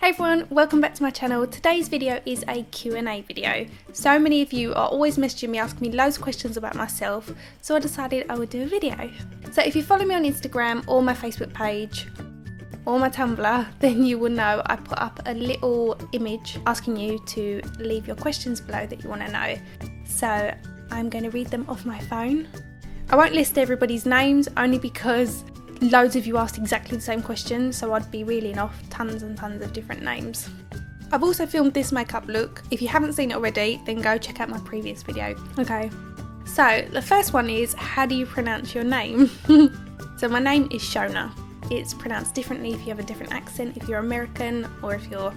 Hey everyone, welcome back to my channel. Today's video is a Q&A video. So many of you are always messaging me, asking me loads of questions about myself, so I decided I would do a video. So if you follow me on Instagram or my Facebook page or my Tumblr, then you will know I put up a little image asking you to leave your questions below that you want to know. So I'm going to read them off my phone. I won't list everybody's names only because loads of you asked exactly the same question, so I'd be reeling off tons and tons of different names. I've also filmed this makeup look. If you haven't seen it already, then go check out my previous video. Okay, so the first one is, how do you pronounce your name? So my name is Shonagh. It's pronounced differently if you have a different accent, if you're American or if you're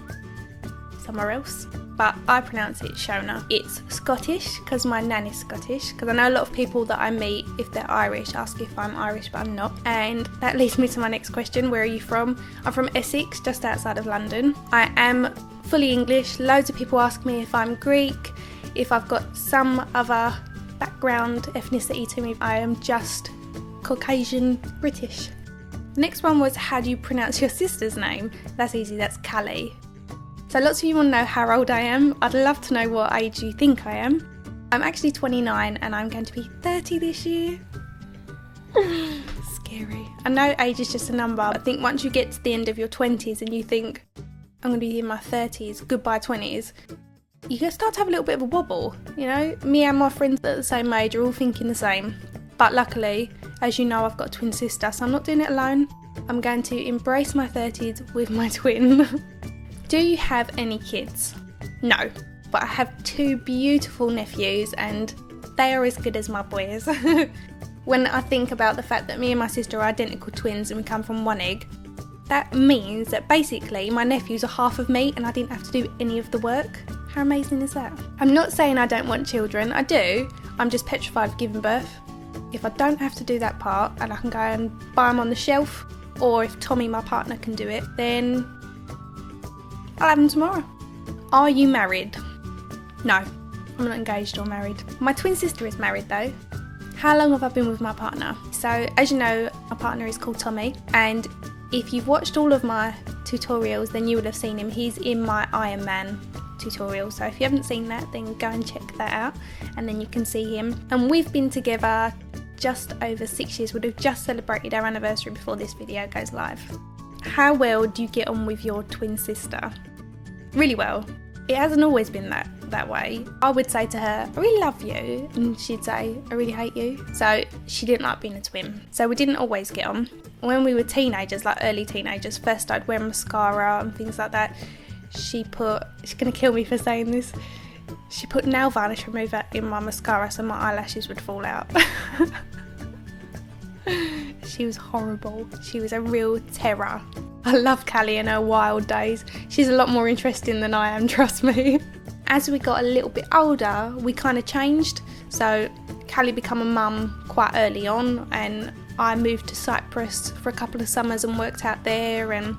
somewhere else. But I pronounce it Shonagh. It's Scottish because my nan is Scottish, because I know a lot of people that I meet, if they're Irish, ask if I'm Irish, but I'm not. And that leads me to my next question. Where are you from? I'm from Essex, just outside of London. I am fully English. Loads of people ask me if I'm Greek, if I've got some other background, ethnicity to me. I am just Caucasian British. The next one was, how do you pronounce your sister's name? That's easy, that's Callie. So lots of you want to know how old I am. I'd love to know what age you think I am. I'm actually 29 and I'm going to be 30 this year. Scary. I know age is just a number. I think once you get to the end of your 20s and you think, I'm going to be in my 30s, goodbye 20s, you can start to have a little bit of a wobble. You know, me and my friends at the same age are all thinking the same. But luckily, as you know, I've got a twin sister, so I'm not doing it alone. I'm going to embrace my 30s with my twin. Do you have any kids? No, but I have two beautiful nephews and they are as good as my boys. When I think about the fact that me and my sister are identical twins and we come from one egg, that means that basically my nephews are half of me and I didn't have to do any of the work. How amazing is that? I'm not saying I don't want children, I do. I'm just petrified of giving birth. If I don't have to do that part and I can go and buy them on the shelf, or if Tommy, my partner, can do it, then I'll have them tomorrow. Are you married? No, I'm not engaged or married. My twin sister is married though. How long have I been with my partner? So as you know, my partner is called Tommy, and if you've watched all of my tutorials then you would have seen him. He's in my Iron Man tutorial, so if you haven't seen that then go and check that out and then you can see him. And we've been together just over 6 years. We'd have just celebrated our anniversary before this video goes live. How well do you get on with your twin sister? Really well. It hasn't always been that way. I would say to her, I really love you, and she'd say, I really hate you. So she didn't like being a twin. So we didn't always get on. When we were teenagers, like early teenagers, first started wearing mascara and things like that, she's gonna kill me for saying this, she put nail varnish remover in my mascara so my eyelashes would fall out. She was horrible. She was a real terror. I love Callie in her wild days. She's a lot more interesting than I am, trust me. As we got a little bit older, we kind of changed. So Callie became a mum quite early on, and I moved to Cyprus for a couple of summers and worked out there, and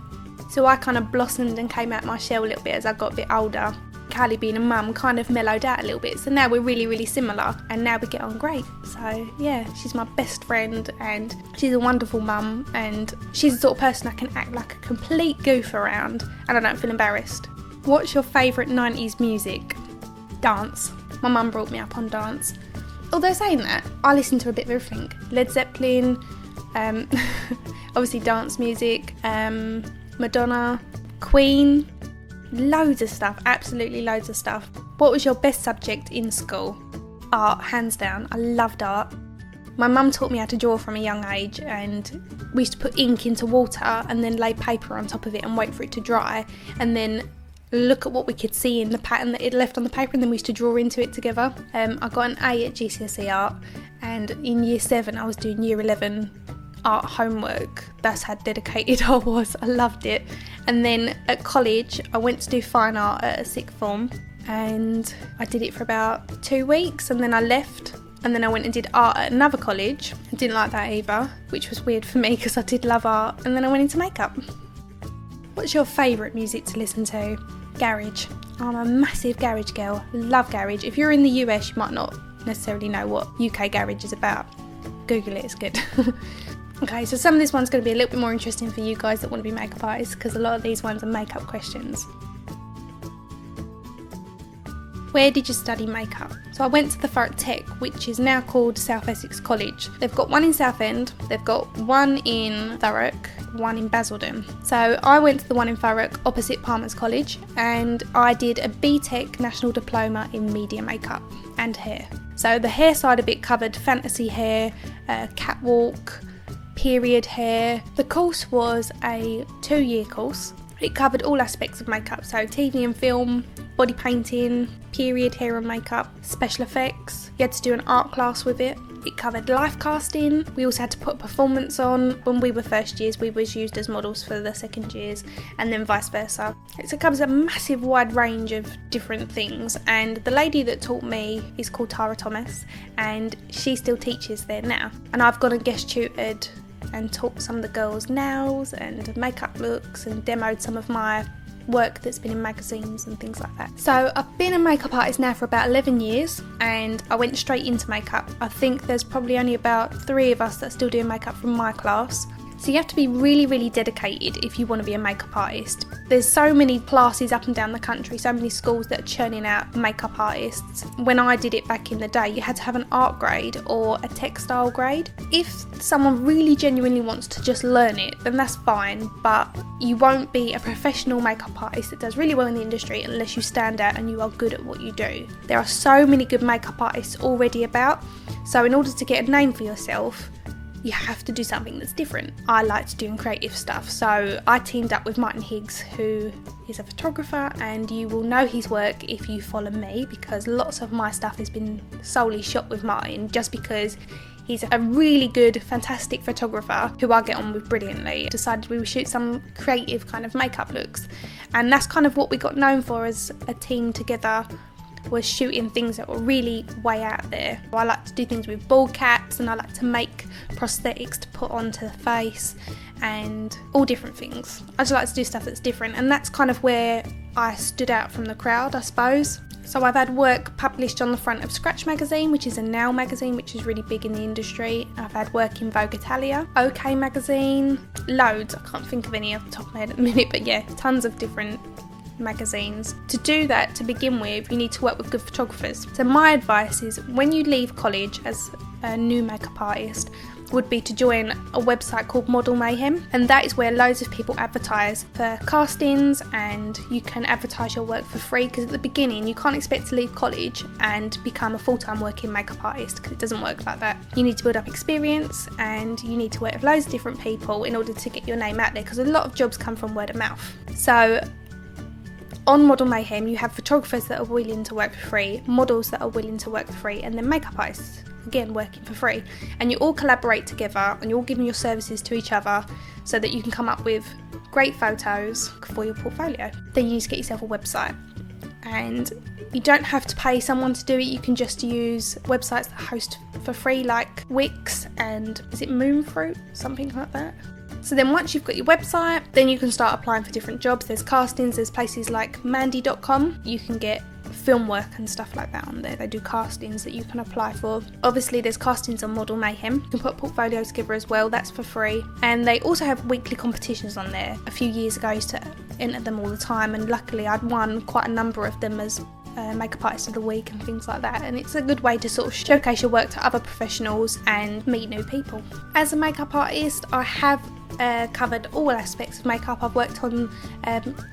so I kind of blossomed and came out my shell a little bit as I got a bit older. Callie being a mum kind of mellowed out a little bit, so now we're really, really similar and now we get on great. So yeah, she's my best friend and she's a wonderful mum, and she's the sort of person I can act like a complete goof around and I don't feel embarrassed. What's your favourite 90s music? Dance. My mum brought me up on dance. Although saying that, I listen to a bit of everything. Led Zeppelin, obviously dance music, Madonna, Queen, loads of stuff, absolutely loads of stuff. What was your best subject in school? Art, hands down. I loved art. My mum taught me how to draw from a young age, and we used to put ink into water and then lay paper on top of it and wait for it to dry, and then look at what we could see in the pattern that it left on the paper, and then we used to draw into it together. I got an A at GCSE art, and in year 7 I was doing year 11 art homework. That's how dedicated I was. I loved it. And then at college I went to do fine art at a sixth form, and I did it for about 2 weeks and then I left, and then I went and did art at another college. I didn't like that either, which was weird for me because I did love art, and then I went into makeup. What's your favourite music to listen to? Garage. I'm a massive garage girl. Love garage. If you're in the US you might not necessarily know what UK garage is about. Google it, it's good. Okay, so some of this one's going to be a little bit more interesting for you guys that want to be makeup artists, because a lot of these ones are makeup questions. Where did you study makeup? So I went to the Thurrock Tech, which is now called South Essex College. They've got one in Southend, they've got one in Thurrock, one in Basildon. So I went to the one in Thurrock opposite Palmer's College, and I did a BTEC National Diploma in Media Makeup and Hair. So the hair side of it covered fantasy hair, catwalk, period hair. The course was a 2-year course. It covered all aspects of makeup, so TV and film, body painting, period hair and makeup, special effects. You had to do an art class with it. It covered life casting. We also had to put a performance on. When we were first years, we was used as models for the second years, and then vice versa. It covers a massive wide range of different things, and the lady that taught me is called Tara Thomas, and she still teaches there now. And I've gone and guest tutored and taught some of the girls nails and makeup looks, and demoed some of my work that's been in magazines and things like that. So I've been a makeup artist now for about 11 years, and I went straight into makeup. I think there's probably only about 3 of us that are still doing makeup from my class. So you have to be really, really dedicated if you want to be a makeup artist. There's so many classes up and down the country, so many schools that are churning out makeup artists. When I did it back in the day, you had to have an art grade or a textile grade. If someone really genuinely wants to just learn it, then that's fine, but you won't be a professional makeup artist that does really well in the industry unless you stand out and you are good at what you do. There are so many good makeup artists already about, so in order to get a name for yourself, you have to do something that's different. I liked doing creative stuff, so I teamed up with Martin Higgs, who is a photographer, and you will know his work if you follow me, because lots of my stuff has been solely shot with Martin, just because he's a really good, fantastic photographer who I get on with brilliantly. Decided we would shoot some creative kind of makeup looks, and that's kind of what we got known for as a team together, was shooting things that were really way out there. I like to do things with bald caps, and I like to make prosthetics to put onto the face and all different things. I just like to do stuff that's different, and that's kind of where I stood out from the crowd, I suppose. So I've had work published on the front of Scratch magazine, which is a nail magazine which is really big in the industry. I've had work in Vogue Italia, OK magazine, loads. I can't think of any off the top of my head at the minute, but yeah, tons of different magazines. To do that, to begin with, you need to work with good photographers. So my advice is, when you leave college as a new makeup artist, would be to join a website called Model Mayhem, and that is where loads of people advertise for castings, and you can advertise your work for free, because at the beginning you can't expect to leave college and become a full-time working makeup artist, because it doesn't work like that. You need to build up experience, and you need to work with loads of different people in order to get your name out there, because a lot of jobs come from word of mouth. So on Model Mayhem, you have photographers that are willing to work for free, models that are willing to work for free, and then makeup artists, again, working for free. And you all collaborate together, and you're all giving your services to each other so that you can come up with great photos for your portfolio. Then you need to get yourself a website. And you don't have to pay someone to do it, you can just use websites that host for free, like Wix and, is it Moonfruit? Something like that. So then once you've got your website, then you can start applying for different jobs. There's castings, there's places like Mandy.com. You can get film work and stuff like that on there. They do castings that you can apply for. Obviously there's castings on Model Mayhem. You can put a portfolio together as well, that's for free. And they also have weekly competitions on there. A few years ago I used to enter them all the time, and luckily I'd won quite a number of them as makeup artist of the week and things like that, and it's a good way to sort of showcase your work to other professionals and meet new people. As a makeup artist, I have covered all aspects of makeup. I've worked on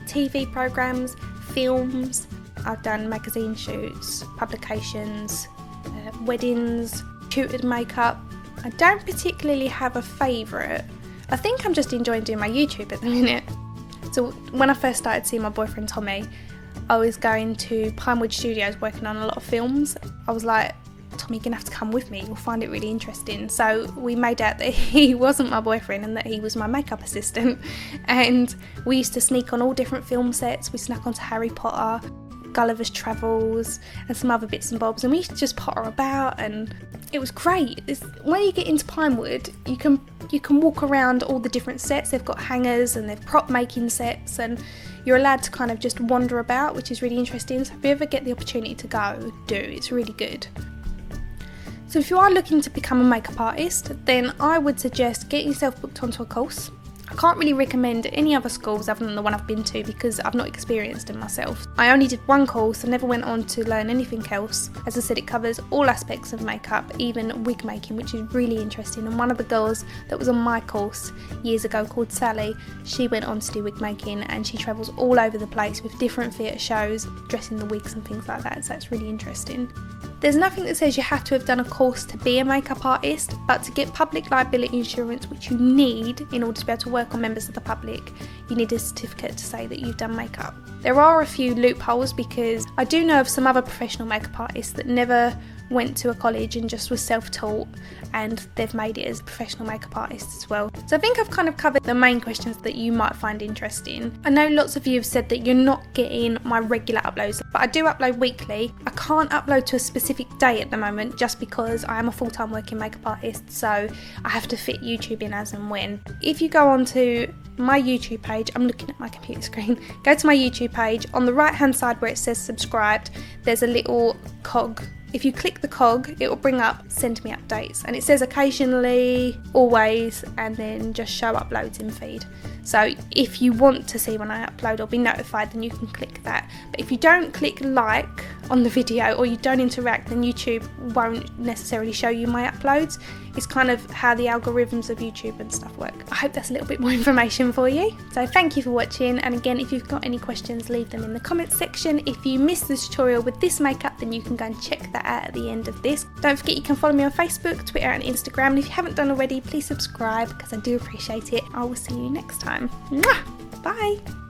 TV programmes, films, I've done magazine shoots, publications, weddings, tutored makeup. I don't particularly have a favourite. I think I'm just enjoying doing my YouTube at the minute. So when I first started seeing my boyfriend Tommy, I was going to Pinewood Studios working on a lot of films. I was like, Tommy, you're going to have to come with me, you'll find it really interesting. So we made out that he wasn't my boyfriend and that he was my makeup assistant. And we used to sneak on all different film sets. We snuck onto Harry Potter, Gulliver's Travels, and some other bits and bobs. And we used to just potter about, and it was great. When you get into Pinewood, you can walk around all the different sets. They've got hangers and they've prop making sets, and you're allowed to kind of just wander about, which is really interesting. So if you ever get the opportunity to go, do. It's really good. So if you are looking to become a makeup artist, then I would suggest getting yourself booked onto a course. I can't really recommend any other schools other than the one I've been to because I've not experienced them myself. I only did one course and never went on to learn anything else. As I said, it covers all aspects of makeup, even wig making, which is really interesting. And one of the girls that was on my course years ago, called Sally, she went on to do wig making, and she travels all over the place with different theatre shows, dressing the wigs and things like that, so that's really interesting. There's nothing that says you have to have done a course to be a makeup artist, but to get public liability insurance, which you need in order to be able to work on members of the public, you need a certificate to say that you've done makeup. There are a few loopholes because I do know of some other professional makeup artists that never went to a college and just was self-taught, and they've made it as professional makeup artists as well. So I think I've kind of covered the main questions that you might find interesting. I know lots of you have said that you're not getting my regular uploads, but I do upload weekly. I can't upload to a specific day at the moment just because I am a full-time working makeup artist, so I have to fit YouTube in as and when. If you go onto my YouTube page, I'm looking at my computer screen, go to my YouTube page, on the right hand side where it says subscribed, there's a little cog. If you click the cog, it will bring up send me updates, and it says occasionally, always, and then just show uploads in feed. So if you want to see when I upload or be notified, then you can click that. But if you don't click like on the video or you don't interact, then YouTube won't necessarily show you my uploads. It's kind of how the algorithms of YouTube and stuff work. I hope that's a little bit more information for you. So thank you for watching, and again, if you've got any questions, leave them in the comments section. If you missed the tutorial with this makeup, then you can go and check that out at the end of this. Don't forget you can follow me on Facebook, Twitter and Instagram, and if you haven't done already, please subscribe because I do appreciate it. I will see you next time. Mwah! Bye!